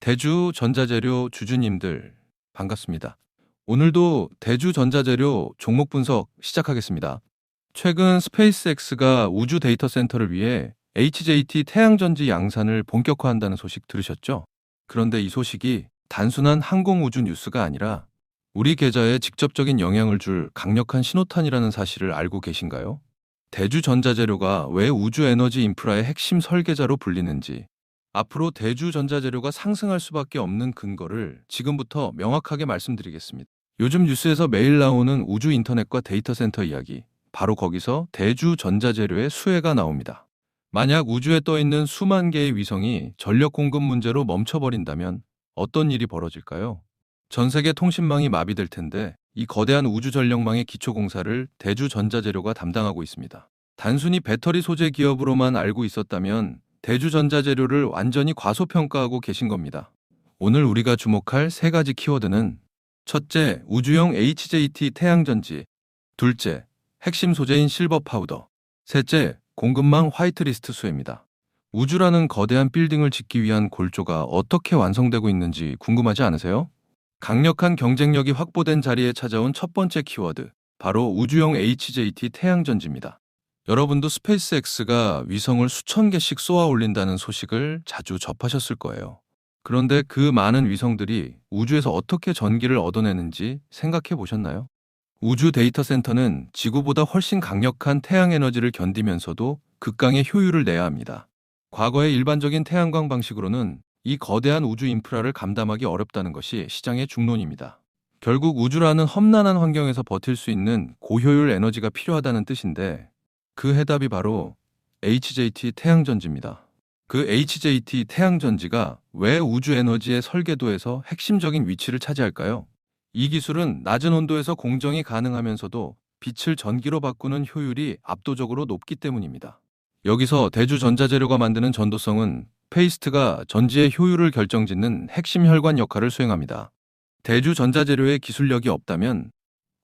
대주전자재료 주주님들 반갑습니다. 오늘도 대주전자재료 종목 분석 시작하겠습니다. 최근 스페이스X가 우주 데이터 센터를 위해 HJT 태양전지 양산을 본격화한다는 소식 들으셨죠? 그런데 이 소식이 단순한 항공우주 뉴스가 아니라 우리 계좌에 직접적인 영향을 줄 강력한 신호탄이라는 사실을 알고 계신가요? 대주전자재료가 왜 우주 에너지 인프라의 핵심 설계자로 불리는지, 앞으로 대주전자재료가 상승할 수밖에 없는 근거를 지금부터 명확하게 말씀드리겠습니다. 요즘 뉴스에서 매일 나오는 우주 인터넷과 데이터 센터 이야기, 바로 거기서 대주전자재료의 수혜가 나옵니다. 만약 우주에 떠 있는 수만 개의 위성이 전력 공급 문제로 멈춰버린다면 어떤 일이 벌어질까요? 전 세계 통신망이 마비될 텐데 이 거대한 우주 전력망의 기초 공사를 대주전자재료가 담당하고 있습니다. 단순히 배터리 소재 기업으로만 알고 있었다면 대주전자재료를 완전히 과소평가하고 계신 겁니다. 오늘 우리가 주목할 세 가지 키워드는: 첫째, 우주용 HJT 태양전지; 둘째, 핵심 소재인 실버 파우더; 셋째, 공급망 화이트리스트 수혜입니다. 우주라는 거대한 빌딩을 짓기 위한 골조가 어떻게 완성되고 있는지 궁금하지 않으세요? 강력한 경쟁력이 확보된 자리에 찾아온 첫 번째 키워드, 바로 우주용 HJT 태양전지입니다. 여러분도 스페이스X가 위성을 수천 개씩 쏘아 올린다는 소식을 자주 접하셨을 거예요. 그런데 그 많은 위성들이 우주에서 어떻게 전기를 얻어내는지 생각해 보셨나요? 우주 데이터 센터는 지구보다 훨씬 강력한 태양 에너지를 견디면서도 극강의 효율을 내야 합니다. 과거의 일반적인 태양광 방식으로는 이 거대한 우주 인프라를 감당하기 어렵다는 것이 시장의 중론입니다. 결국 우주라는 험난한 환경에서 버틸 수 있는 고효율 에너지가 필요하다는 뜻인데, 그 해답이 바로 HJT 태양전지입니다. 그 HJT 태양전지가 왜 우주 에너지의 설계도에서 핵심적인 위치를 차지할까요? 이 기술은 낮은 온도에서 공정이 가능하면서도 빛을 전기로 바꾸는 효율이 압도적으로 높기 때문입니다. 여기서 대주전자재료가 만드는 전도성은 페이스트가 전지의 효율을 결정짓는 핵심 혈관 역할을 수행합니다. 대주전자재료의 기술력이 없다면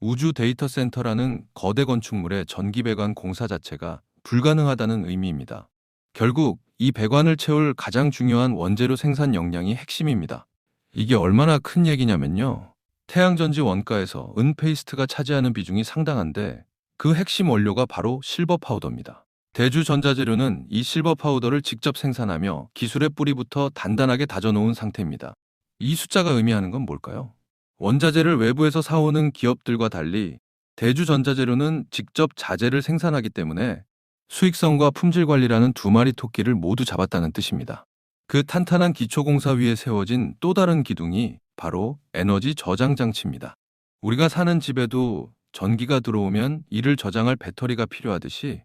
우주 데이터 센터라는 거대 건축물의 전기 배관 공사 자체가 불가능하다는 의미입니다. 결국 이 배관을 채울 가장 중요한 원재료 생산 역량이 핵심입니다. 이게 얼마나 큰 얘기냐면요, 태양전지 원가에서 은페이스트가 차지하는 비중이 상당한데 그 핵심 원료가 바로 실버 파우더입니다. 대주전자재료는 이 실버 파우더를 직접 생산하며 기술의 뿌리부터 단단하게 다져놓은 상태입니다. 이 숫자가 의미하는 건 뭘까요? 원자재를 외부에서 사오는 기업들과 달리 대주전자재료는 직접 자재를 생산하기 때문에 수익성과 품질 관리라는 두 마리 토끼를 모두 잡았다는 뜻입니다. 그 탄탄한 기초공사 위에 세워진 또 다른 기둥이 바로 에너지 저장 장치입니다. 우리가 사는 집에도 전기가 들어오면 이를 저장할 배터리가 필요하듯이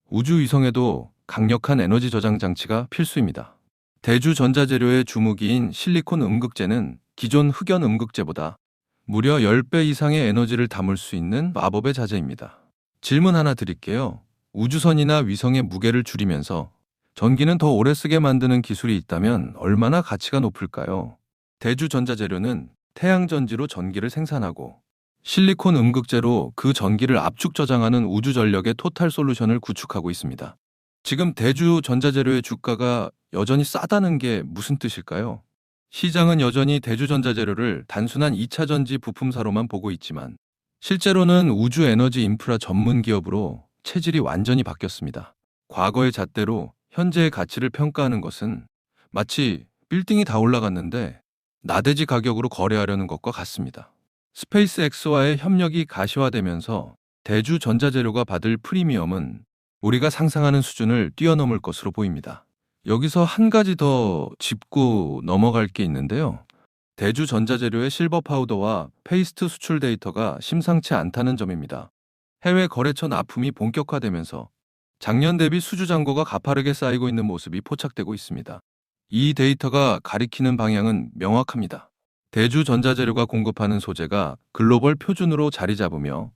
우주위성에도 강력한 에너지 저장 장치가 필수입니다. 대주전자재료의 주무기인 실리콘 음극재는 기존 흑연 음극재보다 무려 10배 이상의 에너지를 담을 수 있는 마법의 자재입니다. 질문 하나 드릴게요. 우주선이나 위성의 무게를 줄이면서 전기는 더 오래 쓰게 만드는 기술이 있다면 얼마나 가치가 높을까요? 대주전자재료는 태양전지로 전기를 생산하고 실리콘 음극재로 그 전기를 압축 저장하는 우주전력의 토탈 솔루션을 구축하고 있습니다. 지금 대주전자재료의 주가가 여전히 싸다는 게 무슨 뜻일까요? 시장은 여전히 대주전자재료를 단순한 2차 전지 부품사로만 보고 있지만 실제로는 우주 에너지 인프라 전문 기업으로 체질이 완전히 바뀌었습니다. 과거의 잣대로 현재의 가치를 평가하는 것은 마치 빌딩이 다 올라갔는데 나대지 가격으로 거래하려는 것과 같습니다. 스페이스X와의 협력이 가시화되면서 대주전자재료가 받을 프리미엄은 우리가 상상하는 수준을 뛰어넘을 것으로 보입니다. 여기서 한 가지 더 짚고 넘어갈 게 있는데요. 대주전자재료의 실버 파우더와 페이스트 수출 데이터가 심상치 않다는 점입니다. 해외 거래처 납품이 본격화되면서 작년 대비 수주 잔고가 가파르게 쌓이고 있는 모습이 포착되고 있습니다. 이 데이터가 가리키는 방향은 명확합니다. 대주전자재료가 공급하는 소재가 글로벌 표준으로 자리 잡으며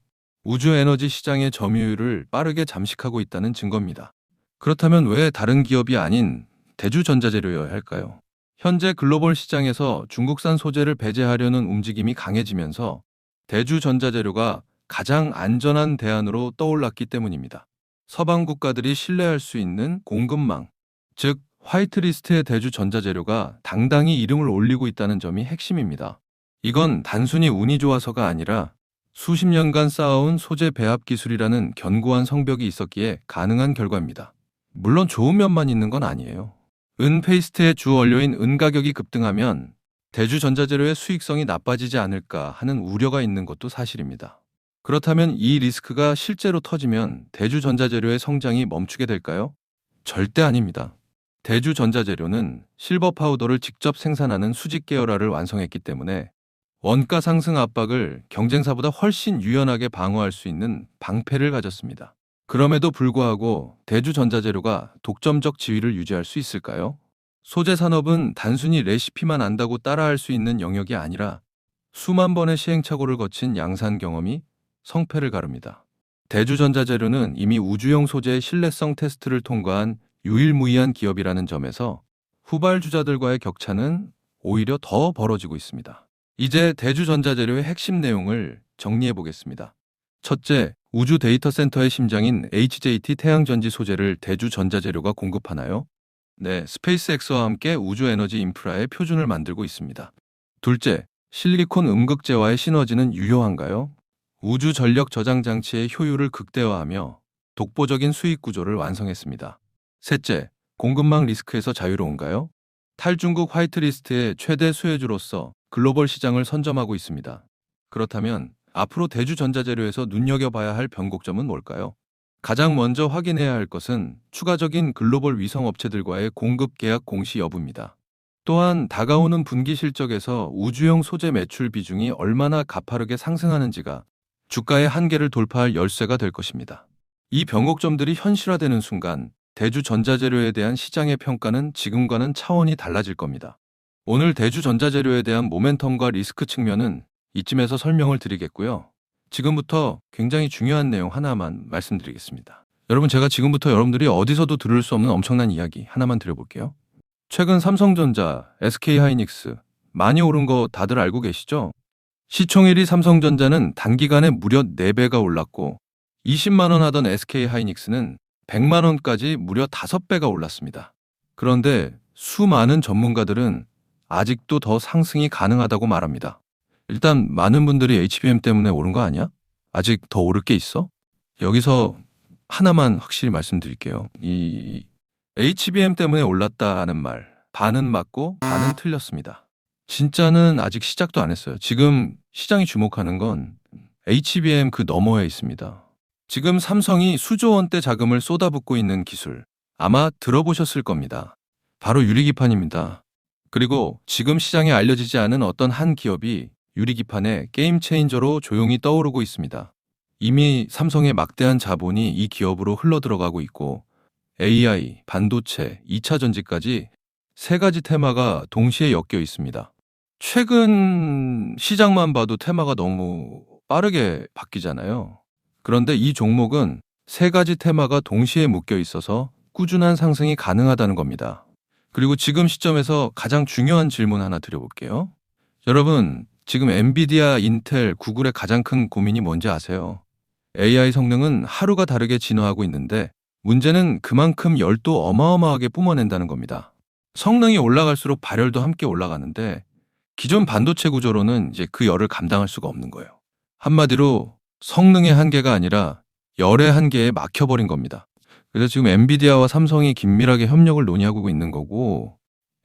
우주 에너지 시장의 점유율을 빠르게 잠식하고 있다는 증거입니다. 그렇다면 왜 다른 기업이 아닌 대주전자재료여야 할까요? 현재 글로벌 시장에서 중국산 소재를 배제하려는 움직임이 강해지면서 대주전자재료가 가장 안전한 대안으로 떠올랐기 때문입니다. 서방 국가들이 신뢰할 수 있는 공급망, 즉 화이트리스트의 대주전자재료가 당당히 이름을 올리고 있다는 점이 핵심입니다. 이건 단순히 운이 좋아서가 아니라 수십 년간 쌓아온 소재 배합 기술이라는 견고한 성벽이 있었기에 가능한 결과입니다. 물론 좋은 면만 있는 건 아니에요. 은 페이스트의 주 원료인 은 가격이 급등하면 대주전자재료의 수익성이 나빠지지 않을까 하는 우려가 있는 것도 사실입니다. 그렇다면 이 리스크가 실제로 터지면 대주전자재료의 성장이 멈추게 될까요? 절대 아닙니다. 대주전자재료는 실버 파우더를 직접 생산하는 수직 계열화를 완성했기 때문에 원가 상승 압박을 경쟁사보다 훨씬 유연하게 방어할 수 있는 방패를 가졌습니다. 그럼에도 불구하고 대주전자재료가 독점적 지위를 유지할 수 있을까요? 소재 산업은 단순히 레시피만 안다고 따라할 수 있는 영역이 아니라 수만 번의 시행착오를 거친 양산 경험이 성패를 가릅니다. 대주전자재료는 이미 우주용 소재의 신뢰성 테스트를 통과한 유일무이한 기업이라는 점에서 후발주자들과의 격차는 오히려 더 벌어지고 있습니다. 이제 대주전자재료의 핵심 내용을 정리해 보겠습니다. 첫째, 우주 데이터 센터의 심장인 HJT 태양전지 소재를 대주전자재료가 공급하나요? 네, 스페이스X와 함께 우주 에너지 인프라의 표준을 만들고 있습니다. 둘째, 실리콘 음극재와의 시너지는 유효한가요? 우주 전력 저장 장치의 효율을 극대화하며 독보적인 수익 구조를 완성했습니다. 셋째, 공급망 리스크에서 자유로운가요? 탈중국 화이트리스트의 최대 수혜주로서 글로벌 시장을 선점하고 있습니다. 그렇다면 앞으로 대주전자재료에서 눈여겨봐야 할 변곡점은 뭘까요? 가장 먼저 확인해야 할 것은 추가적인 글로벌 위성업체들과의 공급 계약 공시 여부입니다. 또한 다가오는 분기 실적에서 우주용 소재 매출 비중이 얼마나 가파르게 상승하는지가 주가의 한계를 돌파할 열쇠가 될 것입니다. 이 변곡점들이 현실화되는 순간 대주전자재료에 대한 시장의 평가는 지금과는 차원이 달라질 겁니다. 오늘 대주전자재료에 대한 모멘텀과 리스크 측면은 이쯤에서 설명을 드리겠고요. 지금부터 굉장히 중요한 내용 하나만 말씀드리겠습니다. 여러분, 제가 지금부터 여러분들이 어디서도 들을 수 없는 엄청난 이야기 하나만 드려볼게요. 최근 삼성전자, SK하이닉스 많이 오른 거 다들 알고 계시죠? 시총 1위 삼성전자는 단기간에 무려 4배가 올랐고 20만 원 하던 SK하이닉스는 100만 원까지 무려 5배가 올랐습니다. 그런데 수많은 전문가들은 아직도 더 상승이 가능하다고 말합니다. 일단 많은 분들이 HBM 때문에 오른 거 아니야? 아직 더 오를 게 있어? 여기서 하나만 확실히 말씀드릴게요. 이 HBM 때문에 올랐다는 말, 반은 맞고 반은 틀렸습니다. 진짜는 아직 시작도 안 했어요. 지금 시장이 주목하는 건 HBM 그 너머에 있습니다. 지금 삼성이 수조 원대 자금을 쏟아붓고 있는 기술, 아마 들어보셨을 겁니다. 바로 유리기판입니다. 그리고 지금 시장에 알려지지 않은 어떤 한 기업이 유리기판의 게임 체인저로 조용히 떠오르고 있습니다. 이미 삼성의 막대한 자본이 이 기업으로 흘러들어가고 있고 AI, 반도체, 2차 전지까지 3가지 테마가 동시에 엮여 있습니다. 최근 시장만 봐도 테마가 너무 빠르게 바뀌잖아요. 그런데 이 종목은 3가지 테마가 동시에 묶여 있어서 꾸준한 상승이 가능하다는 겁니다. 그리고 지금 시점에서 가장 중요한 질문 하나 드려볼게요. 여러분, 지금 엔비디아, 인텔, 구글의 가장 큰 고민이 뭔지 아세요? AI 성능은 하루가 다르게 진화하고 있는데 문제는 그만큼 열도 어마어마하게 뿜어낸다는 겁니다. 성능이 올라갈수록 발열도 함께 올라가는데 기존 반도체 구조로는 이제 그 열을 감당할 수가 없는 거예요. 한마디로 성능의 한계가 아니라 열의 한계에 막혀버린 겁니다. 그래서 지금 엔비디아와 삼성이 긴밀하게 협력을 논의하고 있는 거고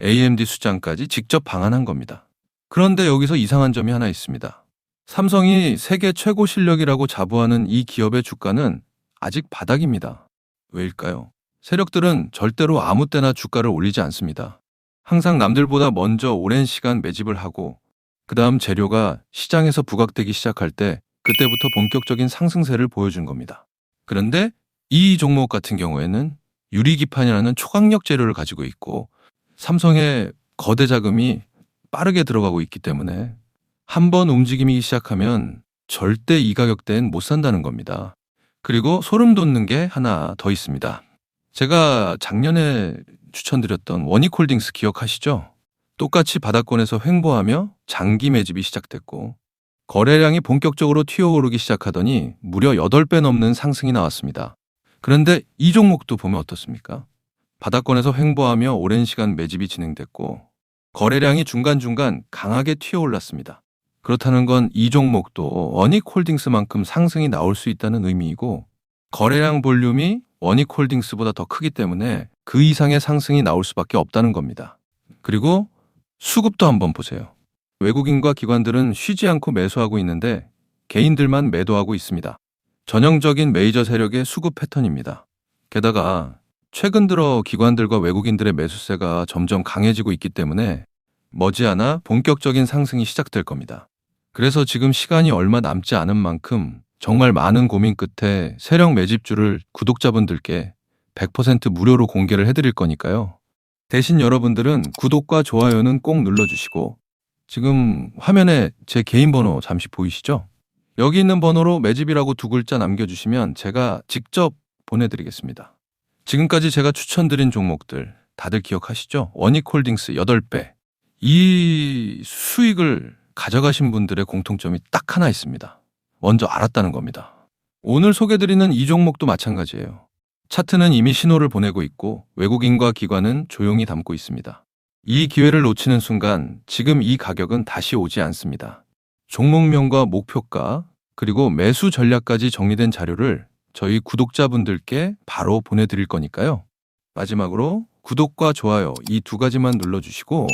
AMD 수장까지 직접 방한한 겁니다. 그런데 여기서 이상한 점이 하나 있습니다. 삼성이 세계 최고 실력이라고 자부하는 이 기업의 주가는 아직 바닥입니다. 왜일까요? 세력들은 절대로 아무 때나 주가를 올리지 않습니다. 항상 남들보다 먼저 오랜 시간 매집을 하고 그 다음 재료가 시장에서 부각되기 시작할 때 그때부터 본격적인 상승세를 보여준 겁니다. 그런데 이 종목 같은 경우에는 유리기판이라는 초강력 재료를 가지고 있고 삼성의 거대 자금이 빠르게 들어가고 있기 때문에 한번 움직임이 시작하면 절대 이 가격대엔 못 산다는 겁니다. 그리고 소름 돋는 게 하나 더 있습니다. 제가 작년에 추천드렸던 원익홀딩스 기억하시죠? 똑같이 바닥권에서 횡보하며 장기 매집이 시작됐고 거래량이 본격적으로 튀어오르기 시작하더니 무려 8배 넘는 상승이 나왔습니다. 그런데 이 종목도 보면 어떻습니까? 바닥권에서 횡보하며 오랜 시간 매집이 진행됐고 거래량이 중간중간 강하게 튀어올랐습니다. 그렇다는 건 이 종목도 원익홀딩스만큼 상승이 나올 수 있다는 의미이고 거래량 볼륨이 원익홀딩스보다 더 크기 때문에 그 이상의 상승이 나올 수밖에 없다는 겁니다. 그리고 수급도 한번 보세요. 외국인과 기관들은 쉬지 않고 매수하고 있는데 개인들만 매도하고 있습니다. 전형적인 메이저 세력의 수급 패턴입니다. 게다가 최근 들어 기관들과 외국인들의 매수세가 점점 강해지고 있기 때문에 머지않아 본격적인 상승이 시작될 겁니다. 그래서 지금 시간이 얼마 남지 않은 만큼 정말 많은 고민 끝에 세력 매집주를 구독자분들께 100% 무료로 공개를 해드릴 거니까요. 대신 여러분들은 구독과 좋아요는 꼭 눌러주시고 지금 화면에 제 개인 번호 잠시 보이시죠? 여기 있는 번호로 매집이라고 두 글자 남겨주시면 제가 직접 보내드리겠습니다. 지금까지 제가 추천드린 종목들 다들 기억하시죠? 원익홀딩스 8배. 이 수익을 가져가신 분들의 공통점이 딱 하나 있습니다. 먼저 알았다는 겁니다. 오늘 소개드리는 이 종목도 마찬가지예요. 차트는 이미 신호를 보내고 있고 외국인과 기관은 조용히 담고 있습니다. 이 기회를 놓치는 순간 지금 이 가격은 다시 오지 않습니다. 종목명과 목표가 그리고 매수 전략까지 정리된 자료를 저희 구독자분들께 바로 보내드릴 거니까요. 마지막으로 구독과 좋아요 이 두 가지만 눌러주시고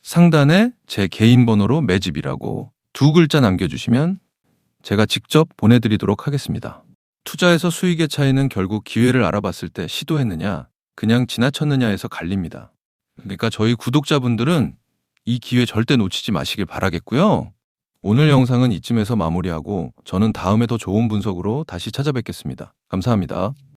상단에 제 개인 번호로 매집이라고 두 글자 남겨주시면 제가 직접 보내드리도록 하겠습니다. 투자에서 수익의 차이는 결국 기회를 알아봤을 때 시도했느냐, 그냥 지나쳤느냐에서 갈립니다. 그러니까 저희 구독자분들은 이 기회 절대 놓치지 마시길 바라겠고요. 오늘 영상은 이쯤에서 마무리하고 저는 다음에 더 좋은 분석으로 다시 찾아뵙겠습니다. 감사합니다.